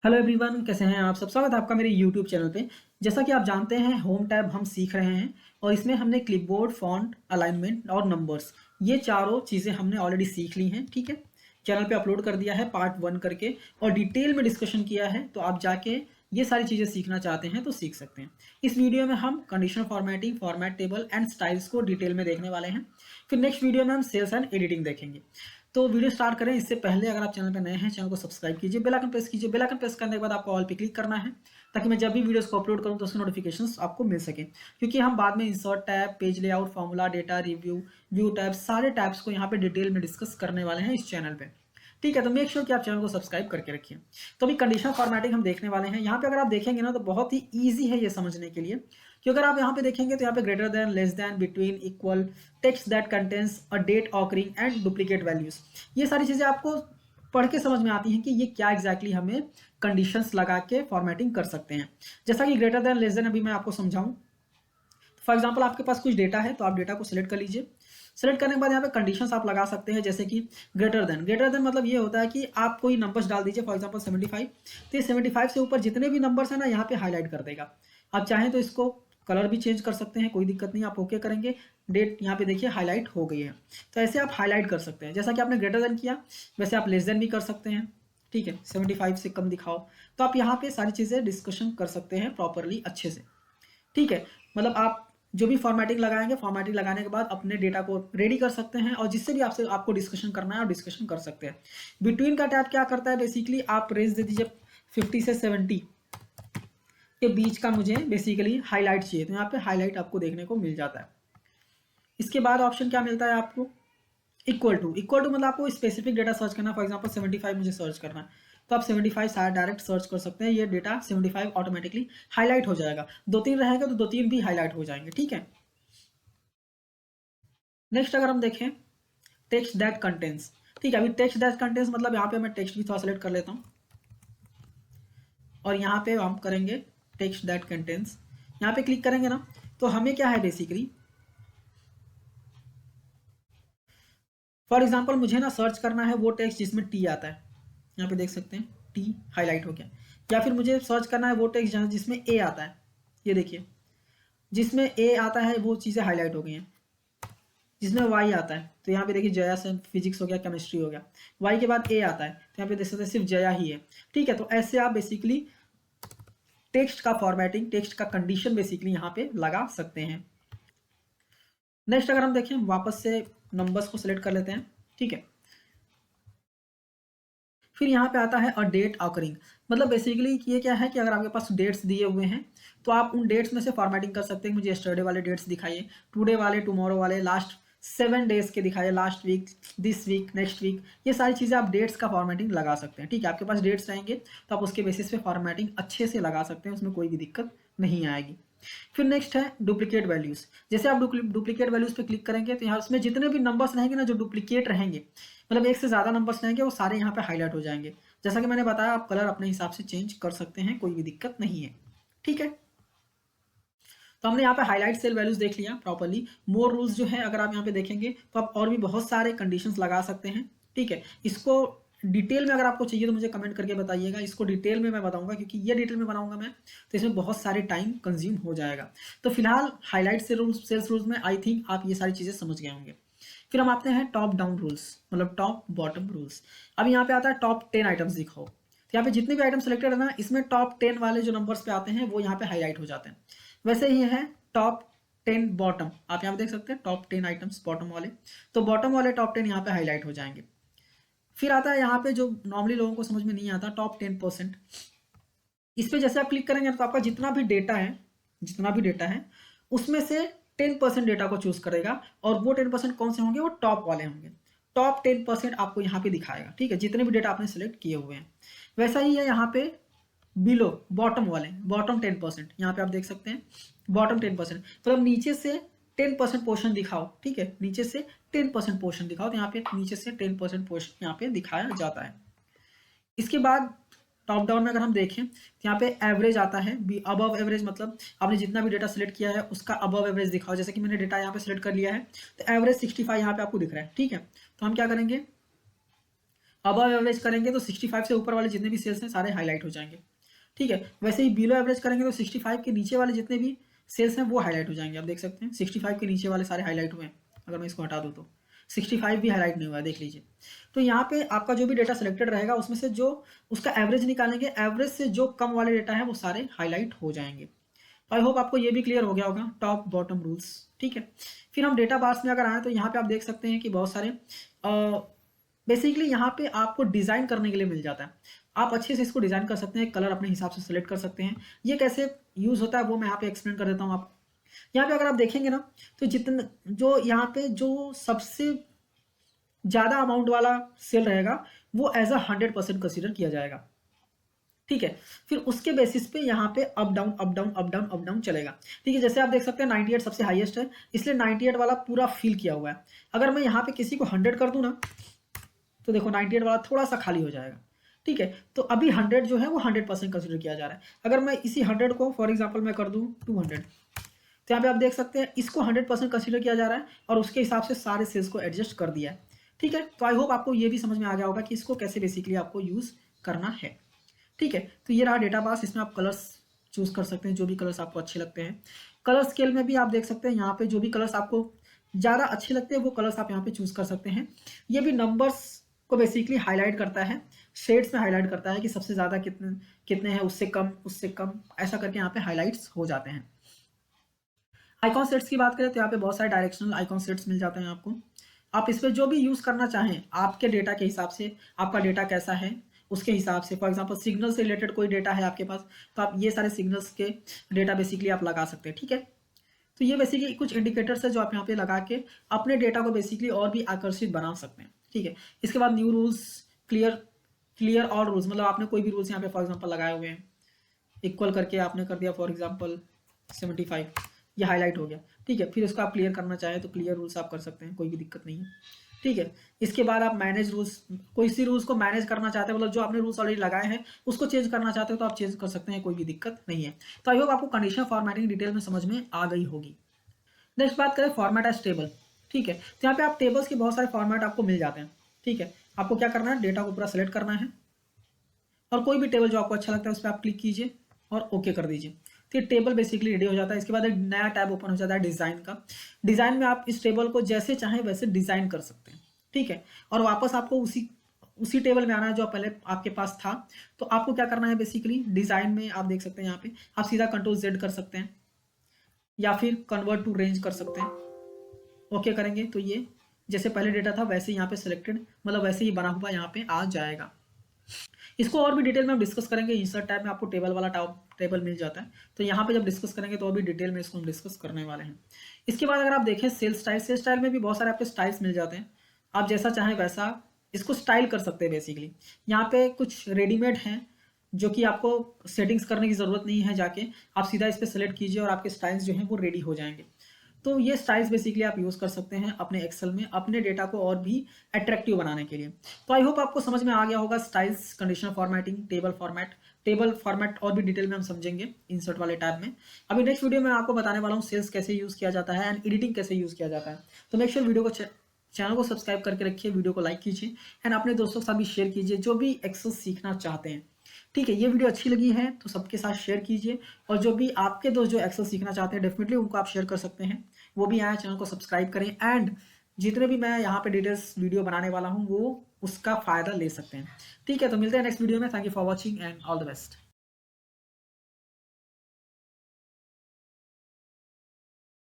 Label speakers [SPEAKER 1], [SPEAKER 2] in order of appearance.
[SPEAKER 1] Hello everyone, कैसे हैं आप सब। स्वागत है आपका मेरे यूट्यूब चैनल पे। जैसा कि आप जानते हैं, होम टैब हम सीख रहे हैं और इसमें हमने क्लिपबोर्ड, फॉन्ट, अलाइनमेंट और नंबर्स, ये चारों चीज़ें हमने ऑलरेडी सीख ली हैं। ठीक है, चैनल पे अपलोड कर दिया है पार्ट 1 करके और डिटेल में डिस्कशन किया है। तो आप जाके ये सारी चीज़ें सीखना चाहते हैं तो सीख सकते हैं। इस वीडियो में हम conditional formatting, format table and styles को डिटेल में देखने वाले हैं। फिर नेक्स्ट वीडियो में हम सेल्स एंड एडिटिंग देखेंगे। तो वीडियो स्टार्ट करें इससे पहले अगर आप चैनल पर नए हैं, चैनल को सब्सक्राइब कीजिए, बेल आइकन प्रेस कीजिए। बेल आइकन प्रेस करने के बाद आपको ऑल पे क्लिक करना है ताकि मैं जब भी वीडियोस को अपलोड करूं तो उसके नोटिफिकेशंस आपको मिल सके। क्योंकि हम बाद में insert tab, page layout, formula, data, review, view tab, सारे टैब्स को यहाँ पे डिटेल में डिस्कस करने वाले हैं इस चैनल पे। ठीक है, तो मेक श्योर कि आप चैनल को सब्सक्राइब करके रखिए। तो अभी कंडीशनल फॉर्मेटिंग हम देखने वाले हैं। यहाँ पे अगर आप देखेंगे ना तो बहुत ही ईजी है ये समझने के लिए। कि अगर आप यहाँ पे देखेंगे तो यहाँ पे greater than, less than, between, equal, text that contains a date occurring and duplicate values, ये सारी चीजें आपको पढ़ के समझ में आती हैं कि ये क्या एग्जैक्टली हमें कंडीशंस लगा के फॉर्मेटिंग कर सकते हैं। जैसा कि ग्रेटर देन, लेस देन अभी मैं आपको समझाऊं। फॉर एग्जाम्पल आपके पास कुछ डेटा है तो आप डेटा को सिलेक्ट कर लीजिए। सेलेक्ट करने के बाद यहाँ पे कंडीशंस आप लगा सकते हैं, जैसे कि ग्रेटर देन। ग्रेटर देन मतलब ये होता है कि आप कोई नंबर्स डाल दीजिए, फॉर एग्जांपल 75। तो ये 75 से ऊपर जितने भी नंबर्स हैं ना, यहाँ पे हाईलाइट कर देगा। आप चाहें तो इसको कलर भी चेंज कर सकते हैं, कोई दिक्कत नहीं। आप ओके करेंगे, डेट यहाँ पे देखिए हाईलाइट हो गई है। तो ऐसे आप हाईलाइट कर सकते हैं। जैसा कि आपने ग्रेटर देन किया वैसे आप लेस देन भी कर सकते हैं। ठीक है, 75 से कम दिखाओ। तो आप यहाँ पे सारी चीज़ें डिस्कशन कर सकते हैं प्रॉपरली, अच्छे से। ठीक है, मतलब आप जो भी फॉर्मेटिंग लगाएंगे, फॉर्मेटिंग लगाने के बाद अपने डेटा को रेडी कर सकते हैं और जिससे भी आपसे आपको डिस्कशन करना है और डिस्कशन कर सकते हैं। बिटवीन का टैब क्या करता है, बेसिकली आप रेंज दे दीजिए 50 से 70 के बीच का मुझे बेसिकली हाईलाइट चाहिए, तो यहाँ पे हाईलाइट आपको देखने को मिल जाता है। इसके बाद ऑप्शन क्या मिलता है आपको, इक्वल टू। इक्वल टू मतलब आपको स्पेसिफिक डेटा सर्च करना है। फॉर एग्जांपल 75 मुझे सर्च करना है तो आप 75 सारा डायरेक्ट सर्च कर सकते हैं। ये डेटा 75 ऑटोमेटिकली हाईलाइट हो जाएगा। दो तीन रहेगा तो दो तीन भी हाईलाइट हो जाएंगे। ठीक है, नेक्स्ट अगर हम देखें टेक्स्ट दैट कंटेंट्स। ठीक है, अभी टेक्स्ट दैट कंटेंट्स मतलब यहाँ पे मैं टेक्स्ट भी थोड़ा सेलेक्ट कर लेता हूँ और यहाँ पे हम करेंगे टेक्स्ट दैट कंटेंट्स। यहाँ पे क्लिक करेंगे ना तो हमें क्या है, बेसिकली फॉर एग्जाम्पल मुझे ना सर्च करना है वो टेक्स्ट जिसमें टी आता है। यहाँ पे देख सकते हैं टी हाईलाइट हो गया। या फिर मुझे सर्च करना है वो टेक्स्ट जिसमें ए आता है। ये देखिए, जिसमें ए आता है वो चीज़ें हाईलाइट हो गई हैं। जिसमें वाई आता है तो यहाँ पे देखिए जया से फिजिक्स हो गया, केमिस्ट्री हो गया। वाई के बाद ए आता है तो यहाँ पे देख सकते हैं सिर्फ जया ही है। ठीक है, तो ऐसे आप बेसिकली टेक्स्ट का फॉर्मेटिंग, टेक्स्ट का कंडीशन बेसिकली यहाँ पे लगा सकते हैं। नेक्स्ट अगर हम देखें, वापस से नंबर्स को सिलेक्ट कर लेते हैं। ठीक है, फिर यहाँ पे आता है अ डेट ऑकरिंग। मतलब बेसिकली ये क्या है कि अगर आपके पास डेट्स दिए हुए हैं तो आप उन डेट्स में से फॉर्मेटिंग कर सकते हैं। मुझे यस्टरडे वाले डेट्स दिखाइए, टुडे वाले, टुमारो वाले, लास्ट 7 डेज के दिखाइए, last week, this week, next week. ये सारी चीज़ें आप डेट्स का फॉर्मेटिंग लगा सकते हैं। ठीक है, आपके पास डेट्स रहेंगे तो आप उसके बेसिस पे फॉर्मेटिंग अच्छे से लगा सकते हैं, उसमें कोई भी दिक्कत नहीं आएगी। फिर नेक्स्ट है डुप्लीकेट वैल्यूज। जैसे आप डुप्लीकेट वैल्यूज पे क्लिक करेंगे तो यहाँ उसमें जितने भी नंबर्स रहेंगे ना जो डुप्लीकेट रहेंगे, मतलब एक से ज़्यादा नंबर्स रहेंगे, वो सारे यहाँ पे हाईलाइट हो जाएंगे। जैसा कि मैंने बताया, आप कलर अपने हिसाब से चेंज कर सकते हैं, कोई भी दिक्कत नहीं है। ठीक है, तो हमने यहाँ पे हाईलाइट सेल वैल्यूज देख लिया प्रॉपर्ली। मोर रूल्स जो है अगर आप यहाँ पे देखेंगे तो आप और भी बहुत सारे कंडीशंस लगा सकते हैं। ठीक है, इसको डिटेल में अगर आपको चाहिए तो मुझे कमेंट करके बताइएगा। इसको डिटेल में मैं बताऊंगा क्योंकि ये डिटेल में बनाऊंगा मैं तो इसमें बहुत सारे टाइम कंज्यूम हो जाएगा। तो फिलहाल हाईलाइट सेल्स रूल्स में आई थिंक आप ये सारी चीज़ें समझ गए होंगे। फिर हम आते हैं टॉप डाउन रूल्स, मतलब टॉप बॉटम रूल्स। अब यहाँ पे आता है टॉप 10 आइटम्स दिखाओ। तो यहाँ पे जितने भी आइटम सेलेक्टेड है ना, इसमें टॉप 10 वाले जो नंबर्स पे आते हैं वो यहाँ पे हाईलाइट हो जाते हैं। वैसे ही है टॉप 10 बॉटम। आप यहाँ पे देख सकते हैं टॉप 10 आइटम्स बॉटम वाले, तो बॉटम वाले टॉप 10 यहाँ पे हाईलाइट हो जाएंगे। फिर आता है यहाँ पे जो नॉर्मली लोगों को समझ में नहीं आता, टॉप 10%। इस पे जैसे आप क्लिक करेंगे तो आपका जितना भी डेटा है, जितना भी डेटा है उसमें से 10% डेटा को चूज करेगा और वो 10% कौन से होंगे, वो टॉप वाले होंगे। टॉप 10% आपको यहाँ पे दिखाएगा। ठीक है, जितने भी डेटा आपने सेलेक्ट किए हुए हैं। वैसा ही है यहाँ पे बिलो, बॉटम वाले, बॉटम 10%। यहाँ पे आप देख सकते हैं बॉटम 10%, मतलब नीचे से 10% पोर्शन दिखाओ। ठीक है, नीचे से 10% पोर्शन दिखाओ, तो यहाँ पे नीचे से 10% पोर्शन यहाँ पे दिखाया जाता है। इसके बाद टॉप डाउन में अगर हम देखें तो यहाँ पे एवरेज आता है। अबव एवरेज मतलब आपने जितना भी डेटा सेलेक्ट किया है उसका अबव एवरेज दिखाओ। जैसे कि मैंने डेटा यहाँ पे सेलेक्ट कर लिया है तो एवरेज 65 यहाँ पे आपको दिख रहा है। ठीक है, तो हम क्या करेंगे, अबव एवरेज करेंगे तो 65 से ऊपर वाले जितने भी सेल्स हैं सारे हाईलाइट हो जाएंगे, ठीक है। वैसे ही बिलो एवरेज करेंगे तो 65 के नीचे वाले जितने भी सेल्स हैं वो हाईलाइट हो जाएंगे। आप देख सकते हैं 65 के नीचे वाले सारे हाईलाइट हुए हैं। अगर मैं इसको हटा दूँ तो 65 भी हाईलाइट नहीं हुआ है, देख लीजिए। तो यहाँ पे आपका जो भी डेटा सिलेक्टेड रहेगा उसमें से जो उसका एवरेज निकालेंगे, एवरेज से जो कम वाले डेटा है वो सारे हाईलाइट हो जाएंगे। तो आई होप आपको ये भी क्लियर हो गया होगा टॉप बॉटम रूल्स, ठीक है। फिर हम डेटा बार्स में अगर आए तो यहाँ पे आप देख सकते हैं कि बहुत सारे बेसिकली यहाँ पे आपको डिज़ाइन करने के लिए मिल जाता है। आप अच्छे से इसको डिज़ाइन कर सकते हैं, कलर अपने हिसाब से सेलेक्ट कर सकते हैं। ये कैसे यूज़ होता है वो मैं यहाँ पे एक्सप्लेन कर देता हूँ आपको। यहाँ पे अगर आप देखेंगे ना तो जितना जो यहाँ पे जो सबसे ज़्यादा अमाउंट वाला सेल रहेगा वो एज अ 100% कंसिडर किया जाएगा, ठीक है। फिर उसके बेसिस पे यहाँ पे up down up down up down up down चलेगा, ठीक है। जैसे आप देख सकते हैं 98 सबसे हाईएस्ट है, इसलिए 98 वाला पूरा फिल किया हुआ है। अगर मैं यहाँ पे किसी को 100 कर दूँ ना तो देखो 98 वाला थोड़ा सा खाली हो जाएगा, ठीक है। तो अभी 100 जो है वो 100% कंसिडर किया जा रहा है। अगर मैं इसी 100 को फॉर एग्जाम्पल मैं कर दूँ 200, तो यहाँ पे आप देख सकते हैं इसको 100% कंसिडर किया जा रहा है और उसके हिसाब से सारे सेल्स को एडजस्ट कर दिया है, ठीक है। तो आई होप आपको ये भी समझ में आ गया होगा कि इसको कैसे बेसिकली आपको यूज़ करना है, ठीक है। तो ये रहा डेटा बास, इसमें आप कलर्स चूज कर सकते हैं जो भी कलर्स आपको अच्छे लगते हैं। कलर स्केल में भी आप देख सकते हैं यहाँ पे जो भी कलर्स आपको ज़्यादा अच्छे लगते हैं वो कलर्स आप यहाँ पे चूज कर सकते हैं। ये भी नंबर्स को बेसिकली हाईलाइट करता है, शेड्स में हाईलाइट करता है कि सबसे ज़्यादा कितने कितने हैं, उससे कम ऐसा करके यहाँ पे हाईलाइट्स हो जाते हैं। आइकॉन सेट्स की बात करें तो यहाँ पे बहुत सारे डायरेक्शनल आइकॉन सेट्स मिल जाते हैं आपको। आप इस पर जो भी यूज़ करना चाहें आपके डेटा के हिसाब से, आपका डेटा कैसा है उसके हिसाब से। फॉर एग्जांपल सिग्नल से रिलेटेड कोई डेटा है आपके पास तो आप ये सारे सिग्नल्स के डेटा बेसिकली आप लगा सकते हैं, ठीक है। तो ये बेसिकली कुछ इंडिकेटर्स है जो आप यहाँ पे लगा के अपने डेटा को बेसिकली और भी आकर्षित बना सकते हैं, ठीक है। इसके बाद new rules, clear all rules, मतलब आपने कोई भी रूल्स यहाँ पे फॉर एग्जाम्पल लगाए हुए हैं, इक्वल करके आपने कर दिया फॉर एग्जाम्पल 75, ये हाईलाइट हो गया, ठीक है। फिर उसको आप क्लियर करना चाहें तो क्लियर रूल्स आप कर सकते हैं, कोई भी दिक्कत नहीं है, ठीक है। इसके बाद आप मैनेज रूल्स, कोई सी रूल्स को मैनेज करना चाहते हैं, मतलब जो आपने रूल्स ऑलरेडी लगाए हैं उसको चेंज करना चाहते हो तो आप चेंज कर सकते हैं, कोई भी दिक्कत नहीं है। तो आई होप आपको कंडीशनल फॉर्मेटिंग डिटेल में समझ में आ गई होगी। नेक्स्ट बात करें फॉर्मेट एज टेबल, ठीक है। तो यहाँ पे आप टेबल्स के बहुत सारे फॉर्मेट आपको मिल जाते हैं, ठीक है। आपको क्या करना है, डेटा को पूरा सेलेक्ट करना है और कोई भी टेबल जो आपको अच्छा लगता है उस पर आप क्लिक कीजिए और ओके कर दीजिए। तो ये टेबल बेसिकली रेडी हो जाता है। इसके बाद एक नया टैब ओपन हो जाता है डिज़ाइन का। डिज़ाइन में आप इस टेबल को जैसे चाहें वैसे डिज़ाइन कर सकते हैं, ठीक है। और वापस आपको उसी टेबल में आना है जो पहले आपके पास था। तो आपको क्या करना है, बेसिकली डिज़ाइन में आप देख सकते हैं यहाँ पे आप सीधा Ctrl Z कर सकते हैं या फिर कन्वर्ट टू रेंज कर सकते हैं। ओके करेंगे तो ये जैसे पहले डेटा था वैसे यहाँ पे सिलेक्टेड, मतलब वैसे ही बना हुआ यहाँ पे आ जाएगा। इसको और भी डिटेल में हम डिस्कस करेंगे। इंसर्ट टैब में आपको टेबल वाला टेबल मिल जाता है, तो यहाँ पे जब डिस्कस करेंगे तो और भी डिटेल में इसको हम डिस्कस करने वाले हैं। इसके बाद अगर आप देखें सेल स्टाइल में भी बहुत सारे आपके स्टाइल्स मिल जाते हैं। आप जैसा चाहें वैसा इसको स्टाइल कर सकते हैं। बेसिकली यहाँ पे कुछ रेडीमेड हैं जो कि आपको सेटिंग्स करने की ज़रूरत नहीं है, जाके आप सीधा इस पर सेलेक्ट कीजिए और आपके स्टाइल्स जो हैं वो रेडी हो जाएंगे। तो ये स्टाइल्स बेसिकली आप यूज़ कर सकते हैं अपने एक्सेल में अपने डेटा को और भी अट्रैक्टिव बनाने के लिए। तो आई होप आपको समझ में आ गया होगा styles, conditional formatting, table format और भी डिटेल में हम समझेंगे इंसर्ट वाले टैब में। अभी नेक्स्ट वीडियो में आपको बताने वाला हूँ सेल्स कैसे यूज़ किया जाता है एंड एडिटिंग कैसे यूज़ किया जाता है। तो मेक श्योर वीडियो को चैनल को सब्सक्राइब करके रखिए, वीडियो को लाइक कीजिए एंड अपने दोस्तों के साथ भी शेयर कीजिए जो भी एक्सेल सीखना चाहते हैं, ठीक है। ये वीडियो अच्छी लगी है तो सबके साथ शेयर कीजिए और जो भी आपके दोस्त जो एक्सेल सीखना चाहते हैं डेफिनेटली उनको आप शेयर कर सकते हैं। वो भी आए चैनल को सब्सक्राइब करें एंड जितने भी मैं यहाँ पे डिटेल्स वीडियो बनाने वाला हूँ वो उसका फ़ायदा ले सकते हैं, ठीक है। तो मिलते हैं नेक्स्ट वीडियो में। Thank you for watching and all the best.